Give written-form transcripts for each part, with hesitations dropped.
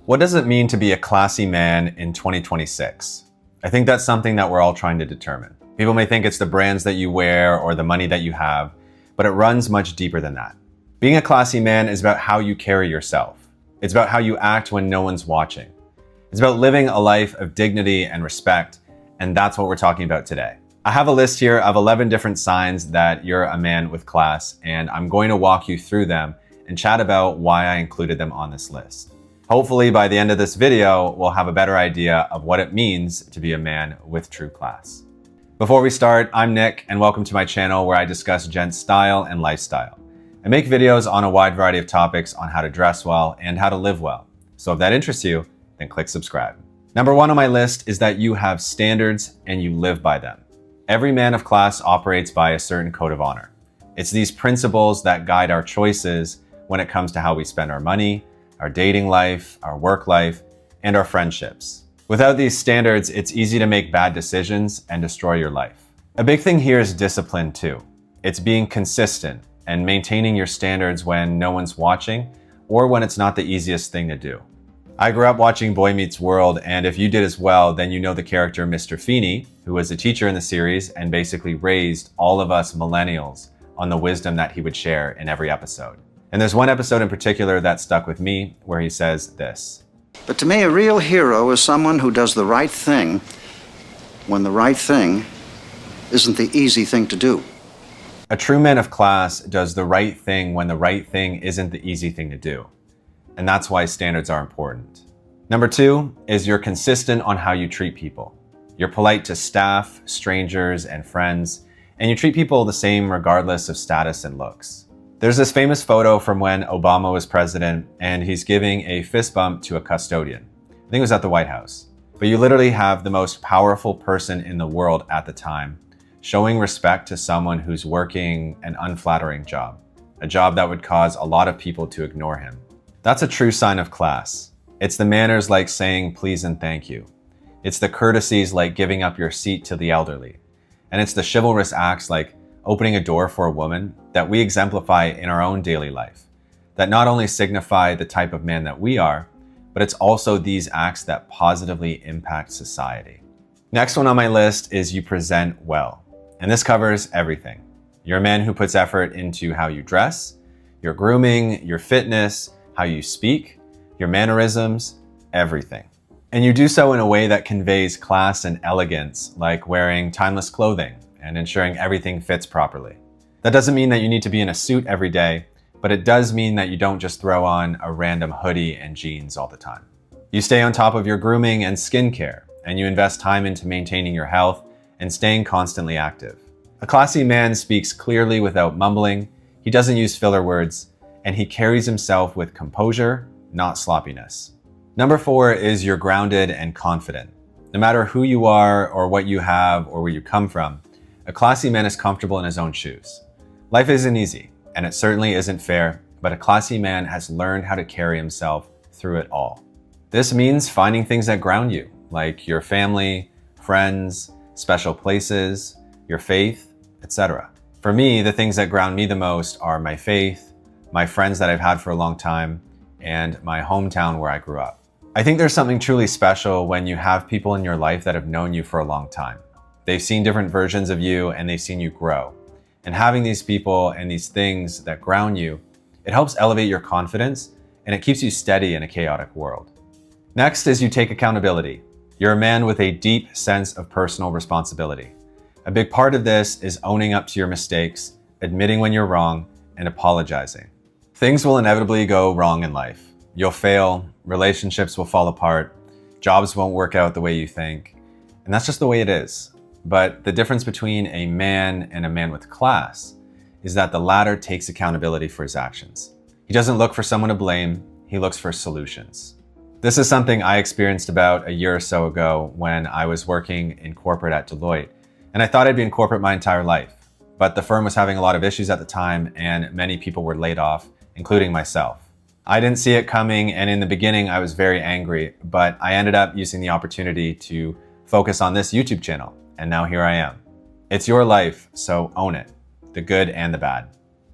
What does it mean to be a classy man in 2026? I think that's something that we're all trying to determine. People may think it's the brands that you wear or the money that you have, but it runs much deeper than that. Being a classy man is about how you carry yourself. It's about how you act when no one's watching. It's about living a life of dignity and respect, and that's what we're talking about today. I have a list here of 11 different signs that you're a man with class, and I'm going to walk you through them and chat about why I included them on this list. Hopefully by the end of this video, we'll have a better idea of what it means to be a man with true class. Before we start, I'm Nick, and welcome to my channel where I discuss Gents style and lifestyle. I make videos on a wide variety of topics on how to dress well and how to live well. So if that interests you, then click subscribe. Number one on my list is that you have standards and you live by them. Every man of class operates by a certain code of honor. It's these principles that guide our choices when it comes to how we spend our money, our dating life, our work life, and our friendships. Without these standards, it's easy to make bad decisions and destroy your life. A big thing here is discipline too. It's being consistent and maintaining your standards when no one's watching or when it's not the easiest thing to do. I grew up watching Boy Meets World, and if you did as well, then you know the character Mr. Feeney, who was a teacher in the series and basically raised all of us millennials on the wisdom that he would share in every episode. And there's one episode in particular that stuck with me where he says this. But to me, a real hero is someone who does the right thing when the right thing isn't the easy thing to do. A true man of class does the right thing when the right thing isn't the easy thing to do. And that's why standards are important. Number two is you're consistent on how you treat people. You're polite to staff, strangers, and friends, and you treat people the same regardless of status and looks. There's this famous photo from when Obama was president, and he's giving a fist bump to a custodian. I think it was at the White House. But you literally have the most powerful person in the world at the time showing respect to someone who's working an unflattering job, a job that would cause a lot of people to ignore him. That's a true sign of class. It's the manners like saying please and thank you. It's the courtesies like giving up your seat to the elderly. And it's the chivalrous acts like opening a door for a woman that we exemplify in our own daily life, that not only signify the type of man that we are, but it's also these acts that positively impact society. Next one on my list is you present well. And this covers everything. You're a man who puts effort into how you dress, your grooming, your fitness, how you speak, your mannerisms, everything. And you do so in a way that conveys class and elegance, like wearing timeless clothing and ensuring everything fits properly. That doesn't mean that you need to be in a suit every day, but it does mean that you don't just throw on a random hoodie and jeans all the time. You stay on top of your grooming and skincare, and you invest time into maintaining your health and staying constantly active. A classy man speaks clearly without mumbling, he doesn't use filler words, and he carries himself with composure, not sloppiness. Number four is you're grounded and confident. No matter who you are or what you have or where you come from, a classy man is comfortable in his own shoes. Life isn't easy, and it certainly isn't fair, but a classy man has learned how to carry himself through it all. This means finding things that ground you, like your family, friends, special places, your faith, etc. For me, the things that ground me the most are my faith, my friends that I've had for a long time, and my hometown where I grew up. I think there's something truly special when you have people in your life that have known you for a long time. They've seen different versions of you and they've seen you grow. And having these people and these things that ground you, it helps elevate your confidence and it keeps you steady in a chaotic world. Next is you take accountability. You're a man with a deep sense of personal responsibility. A big part of this is owning up to your mistakes, admitting when you're wrong, and apologizing. Things will inevitably go wrong in life. You'll fail, relationships will fall apart, jobs won't work out the way you think, and that's just the way it is. But the difference between a man and a man with class is that the latter takes accountability for his actions. He doesn't look for someone to blame, he looks for solutions. This is something I experienced about a year or so ago when I was working in corporate at Deloitte, and I thought I'd be in corporate my entire life. But the firm was having a lot of issues at the time and many people were laid off, including myself. I didn't see it coming, and in the beginning I was very angry, but I ended up using the opportunity to focus on this YouTube channel. And now here I am. It's your life, so own it, the good and the bad.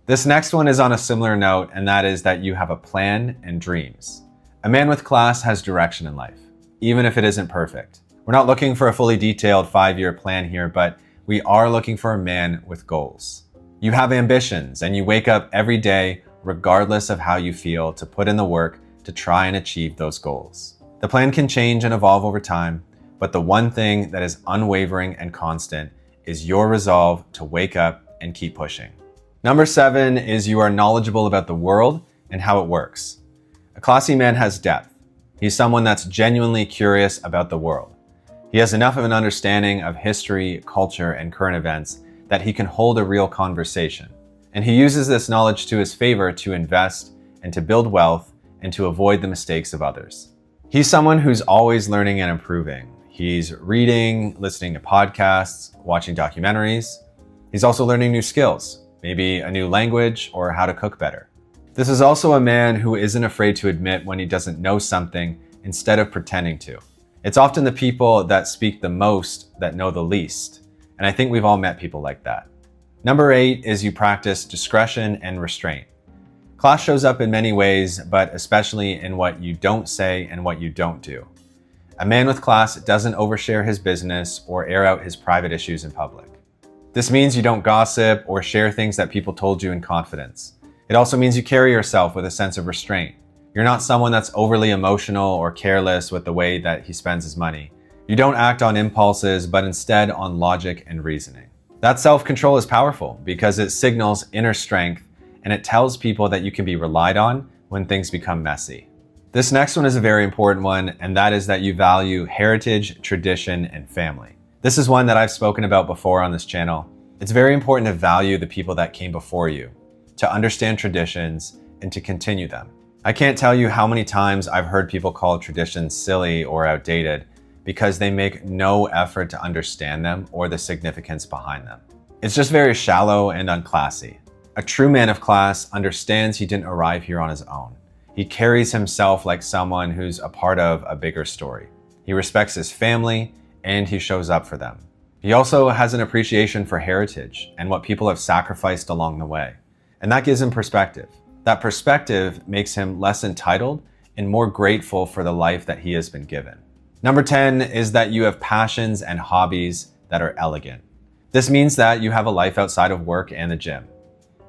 This next one is on a similar note, and that is that you have a plan and dreams. A man with class has direction in life, even if it isn't perfect. We're not looking for a fully detailed 5-year plan here, but we are looking for a man with goals. You have ambitions and you wake up every day, regardless of how you feel, to put in the work to try and achieve those goals. The plan can change and evolve over time, but the one thing that is unwavering and constant is your resolve to wake up and keep pushing. Number 7 is you are knowledgeable about the world and how it works. A classy man has depth. He's someone that's genuinely curious about the world. He has enough of an understanding of history, culture, and current events that he can hold a real conversation. And he uses this knowledge to his favor to invest and to build wealth and to avoid the mistakes of others. He's someone who's always learning and improving. He's reading, listening to podcasts, watching documentaries. He's also learning new skills, maybe a new language or how to cook better. This is also a man who isn't afraid to admit when he doesn't know something instead of pretending to. It's often the people that speak the most that know the least, and I think we've all met people like that. Number 8 is you practice discretion and restraint. Class shows up in many ways, but especially in what you don't say and what you don't do. A man with class doesn't overshare his business or air out his private issues in public. This means you don't gossip or share things that people told you in confidence. It also means you carry yourself with a sense of restraint. You're not someone that's overly emotional or careless with the way that he spends his money. You don't act on impulses, but instead on logic and reasoning. That self-control is powerful because it signals inner strength and it tells people that you can be relied on when things become messy. This next one is a very important one, and that is that you value heritage, tradition, and family. This is one that I've spoken about before on this channel. It's very important to value the people that came before you, to understand traditions, and to continue them. I can't tell you how many times I've heard people call traditions silly or outdated because they make no effort to understand them or the significance behind them. It's just very shallow and unclassy. A true man of class understands he didn't arrive here on his own. He carries himself like someone who's a part of a bigger story. He respects his family and he shows up for them. He also has an appreciation for heritage and what people have sacrificed along the way. And that gives him perspective. That perspective makes him less entitled and more grateful for the life that he has been given. Number 10 is that you have passions and hobbies that are elegant. This means that you have a life outside of work and the gym.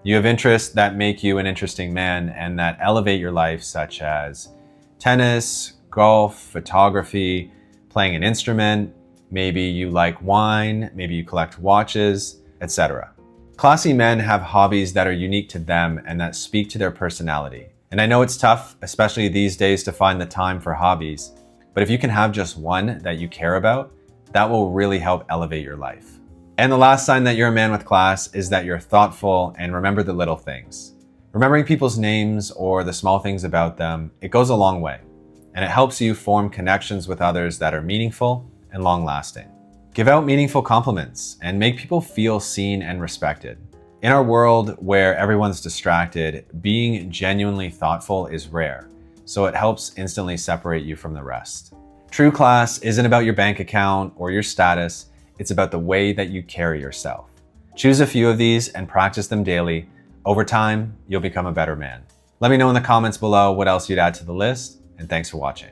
You have interests that make you an interesting man and that elevate your life, such as tennis, golf, photography, playing an instrument. Maybe you like wine, maybe you collect watches, etc. Classy men have hobbies that are unique to them and that speak to their personality. And I know it's tough, especially these days, to find the time for hobbies, but if you can have just one that you care about, that will really help elevate your life. And the last sign that you're a man with class is that you're thoughtful and remember the little things. Remembering people's names or the small things about them, it goes a long way, and it helps you form connections with others that are meaningful and long-lasting. Give out meaningful compliments and make people feel seen and respected. In our world where everyone's distracted, being genuinely thoughtful is rare, so it helps instantly separate you from the rest. True class isn't about your bank account or your status, it's about the way that you carry yourself. Choose a few of these and practice them daily. Over time, you'll become a better man. Let me know in the comments below what else you'd add to the list, and thanks for watching.